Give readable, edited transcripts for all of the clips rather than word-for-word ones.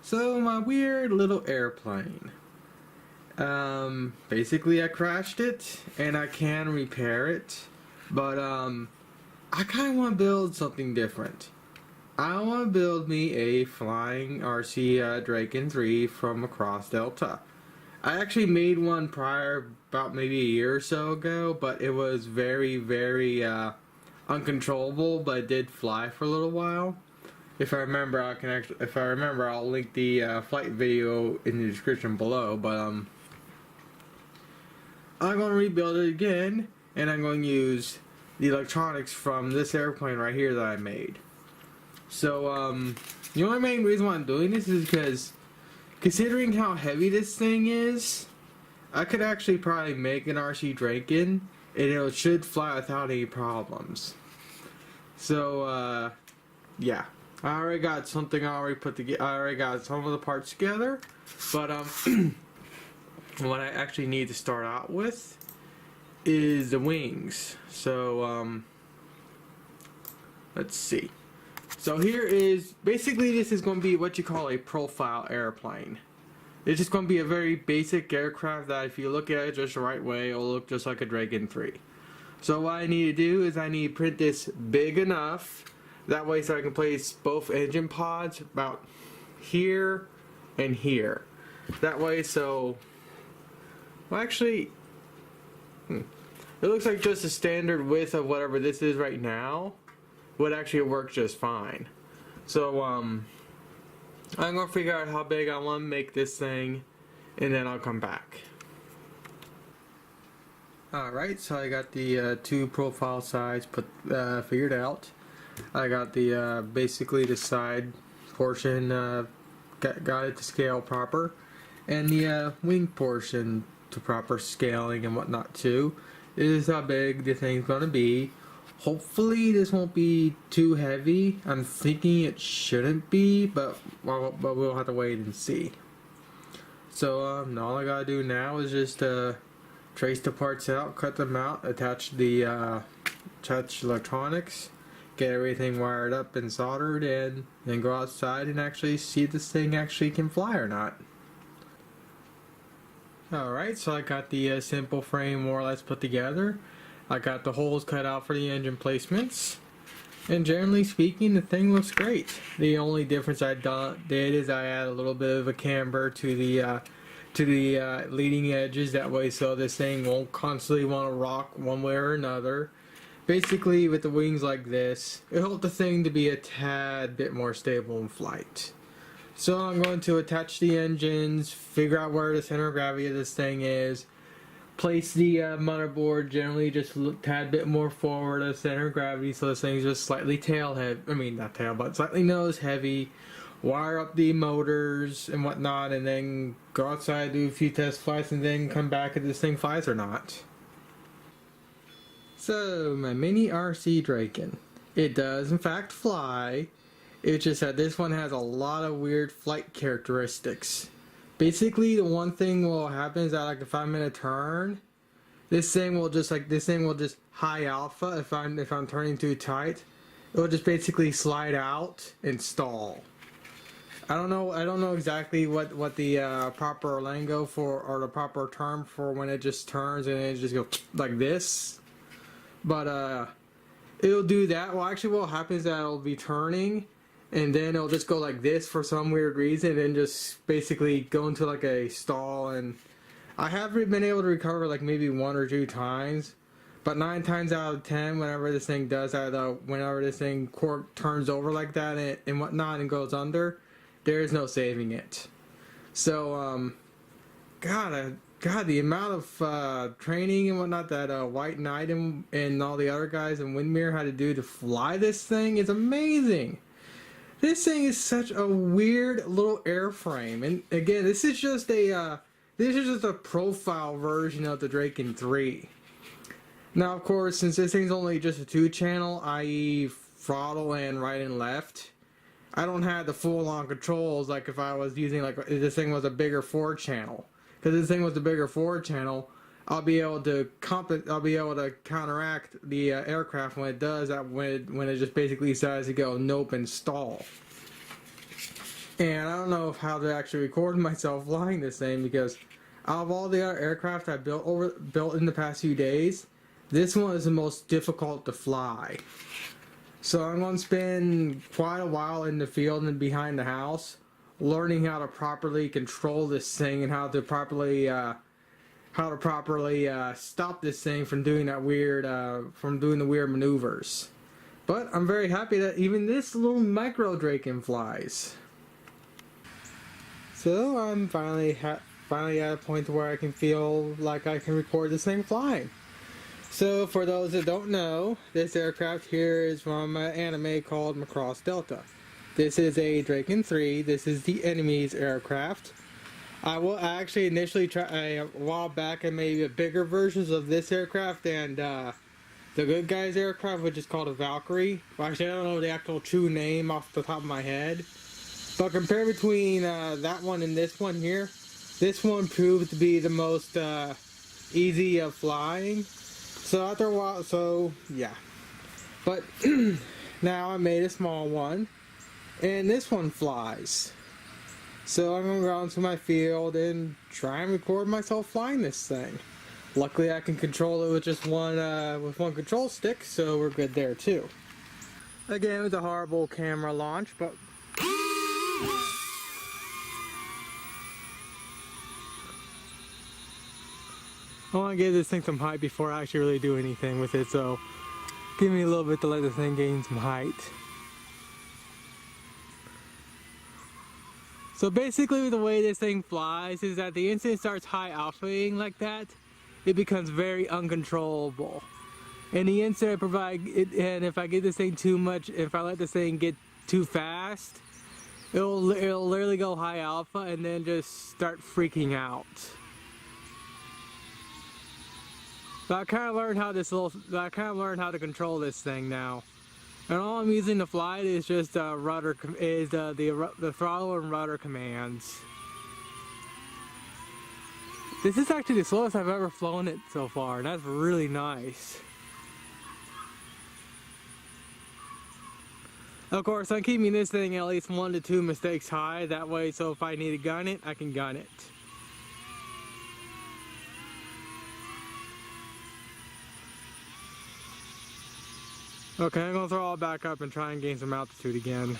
So my weird little airplane. Basically I crashed it and I can repair it, but I kind of want to build something different. I want to build me a flying RC Draken III from Macross Delta. I actually made one prior, about maybe a year or so ago, but it was very, very uncontrollable, but it did fly for a little while. If I remember, I'll link the flight video in the description below. But I'm going to rebuild it again, and I'm going to use the electronics from this airplane right here that I made. So the only main reason why I'm doing this is because, considering how heavy this thing is, I could actually probably make an RC Draken, and it should fly without any problems. So yeah. I already got something put together. I already got some of the parts together, but what I actually need to start out with is the wings. So let's see. So here is basically, this is going to be what you call a profile airplane. It's just going to be a very basic aircraft that, if you look at it just the right way, it'll look just like a Draken 3. So what I need to do is I need to print this big enough. That way, so I can place both engine pods about here and here. That way, so... Well, actually... It looks like just the standard width of whatever this is right now would actually work just fine. So, I'm going to figure out how big I want to make this thing, and then I'll come back. Alright, so I got the two profile sides figured out. I got the basically the side portion got it to scale proper, and the wing portion to proper scaling and whatnot too. This is how big the thing's gonna be. Hopefully this won't be too heavy. I'm thinking it shouldn't be, but we'll have to wait and see. So all I gotta do now is just trace the parts out, cut them out, attach the electronics, get everything wired up and soldered, and then go outside and actually see if this thing actually can fly or not. Alright, so I got the simple frame more or less put together. I got the holes cut out for the engine placements, and generally speaking the thing looks great. The only difference I did is I add a little bit of a camber to the leading edges, that way so this thing won't constantly want to rock one way or another. Basically, with the wings like this, it helped the thing to be a tad bit more stable in flight. So I'm going to attach the engines, figure out where the center of gravity of this thing is, place the motherboard generally just a tad bit more forward of center of gravity, so this thing's just slightly slightly nose heavy. Wire up the motors and whatnot, and then go outside, do a few test flights, and then come back if this thing flies or not. So, my mini RC Draken. It does in fact fly. It's just that this one has a lot of weird flight characteristics. Basically, the one thing will happen is that, like, if I'm in a turn, this thing will just high alpha. If I'm turning too tight, it will just basically slide out and stall. I don't know exactly what the proper lingo for, or the proper term for when it just turns and it just goes like this. But it'll do that. Well, actually what happens is that it'll be turning, and then it'll just go like this for some weird reason, and just basically go into like a stall. And I have been able to recover like maybe 1 or 2 times, but 9 times out of 10, whenever this thing does that, whenever this thing turns over like that and whatnot and goes under, there is no saving it. So God, the amount of training and whatnot that White Knight and all the other guys in Windmere had to do to fly this thing is amazing. This thing is such a weird little airframe, and again, this is just a profile version of the Draken 3. Now, of course, since this thing's only just a 2-channel, i.e. throttle and right and left, I don't have the full-on controls like if I was using, like, if this thing was a bigger 4-channel. Because this thing was a bigger 4-channel, I'll be able to counteract the aircraft when it does that, when it just basically decides to go nope and stall. And I don't know how to actually record myself flying this thing, because out of all the other aircraft I built in the past few days, this one is the most difficult to fly. So I'm going to spend quite a while in the field and behind the house learning how to properly control this thing and how to properly stop this thing from doing that weird the weird maneuvers. But I'm very happy that even this little micro Draken flies. So I'm finally at a point where I can feel like I can record this thing flying. So for those that don't know, this aircraft here is from an anime called Macross Delta. This is a Draken III. This is the enemy's aircraft. I actually initially try a while back I made bigger versions of this aircraft and the good guy's aircraft, which is called a Valkyrie. Well, actually, I don't know the actual true name off the top of my head. But compared between that one and this one here, this one proved to be the most easy of flying. So after a while, yeah. But now I made a small one, and this one flies. So I'm going to go out into my field and try and record myself flying this thing. Luckily I can control it with just one control stick, so we're good there too. Again, it was a horrible camera launch, but I want to give this thing some height before I actually really do anything with it, so give me a little bit to let the thing gain some height. So basically the way this thing flies is that the instant it starts high alphaing like that, it becomes very uncontrollable. And the instant I provide it, and if I get this thing too much, if I let this thing get too fast, it'll literally go high alpha and then just start freaking out. But I kind of learned how to control this thing now. And all I'm using to fly it is just the throttle and rudder commands. This is actually the slowest I've ever flown it so far, and that's really nice. Of course, I'm keeping this thing at least 1 to 2 mistakes high, that way so if I need to gun it, I can gun it. Okay, I'm gonna throw it back up and try and gain some altitude again.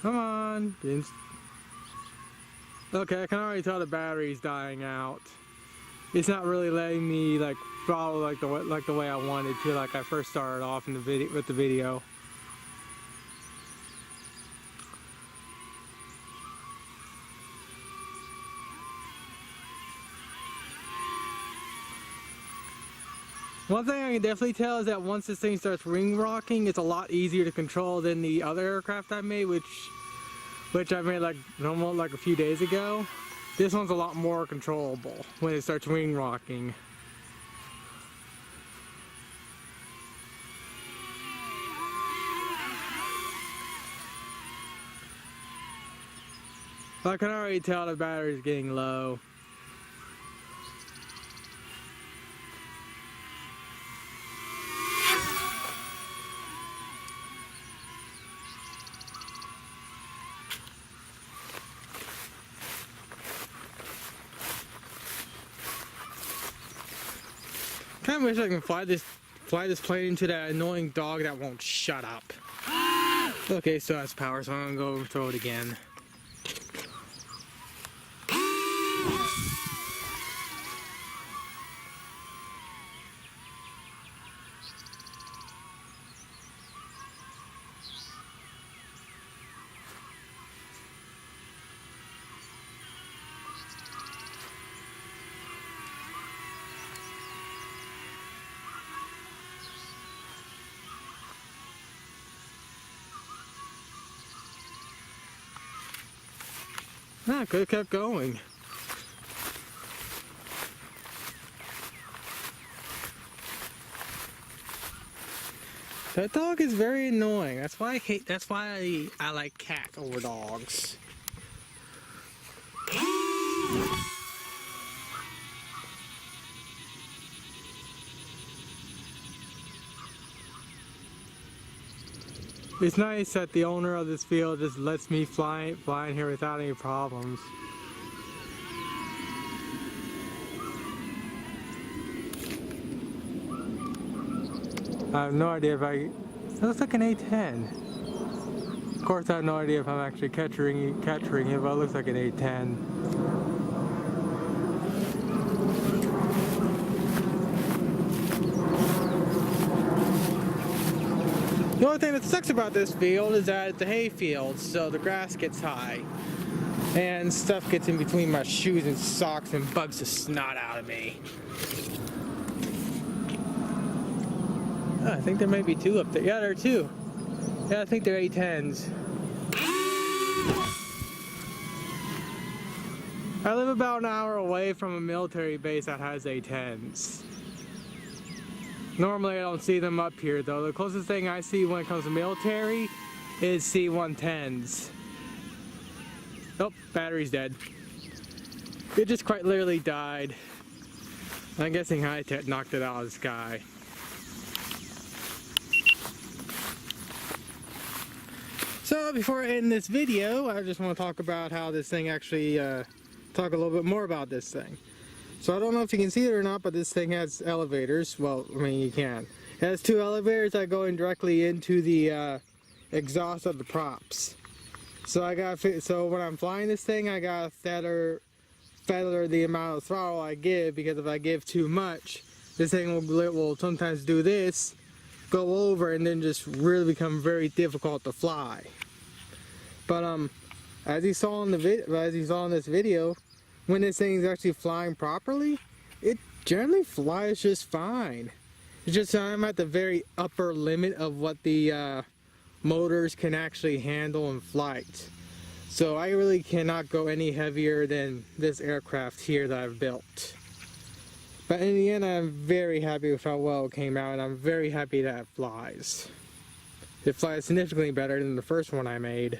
Come on. Okay, I can already tell the battery's dying out. It's not really letting me like follow like the way I wanted to, like I first started off in the video. One thing I can definitely tell is that once this thing starts ring rocking, it's a lot easier to control than the other aircraft I made, which I made like a few days ago. This one's a lot more controllable when it starts ring rocking. I can already tell the battery's getting low. I wish I can fly this plane into that annoying dog that won't shut up. Okay, so that's power, so I'm gonna go throw it again. I could have kept going. That dog is very annoying. That's why I like cats over dogs. It's nice that the owner of this field just lets me fly in here without any problems. I have no idea if it looks like an A10. Of course, I have no idea if I'm actually capturing it, but it looks like an A10. The only thing that sucks about this field is that it's a hay field, so the grass gets high. And stuff gets in between my shoes and socks and bugs the snot out of me. Oh, I think there may be two up there. Yeah, there are two. Yeah, I think they're A10s. I live about an hour away from a military base that has A10s. Normally I don't see them up here though. The closest thing I see when it comes to military is C-110s. Oh, battery's dead. It just quite literally died. I'm guessing High-Tech knocked it out of the sky. So before I end this video, I just want to talk about how this thing actually, talk a little bit more about this thing. So I don't know if you can see it or not, but this thing has elevators. Well, I mean, you can. It has two elevators that go in directly into the exhaust of the props. So when I'm flying this thing, I gotta feather the amount of throttle I give, because if I give too much, this thing will sometimes do this, go over, and then just really become very difficult to fly. But as you saw in this video, when this thing is actually flying properly, it generally flies just fine. It's just I'm at the very upper limit of what the motors can actually handle in flight. So I really cannot go any heavier than this aircraft here that I've built. But in the end, I'm very happy with how well it came out, and I'm very happy that it flies. It flies significantly better than the first one I made.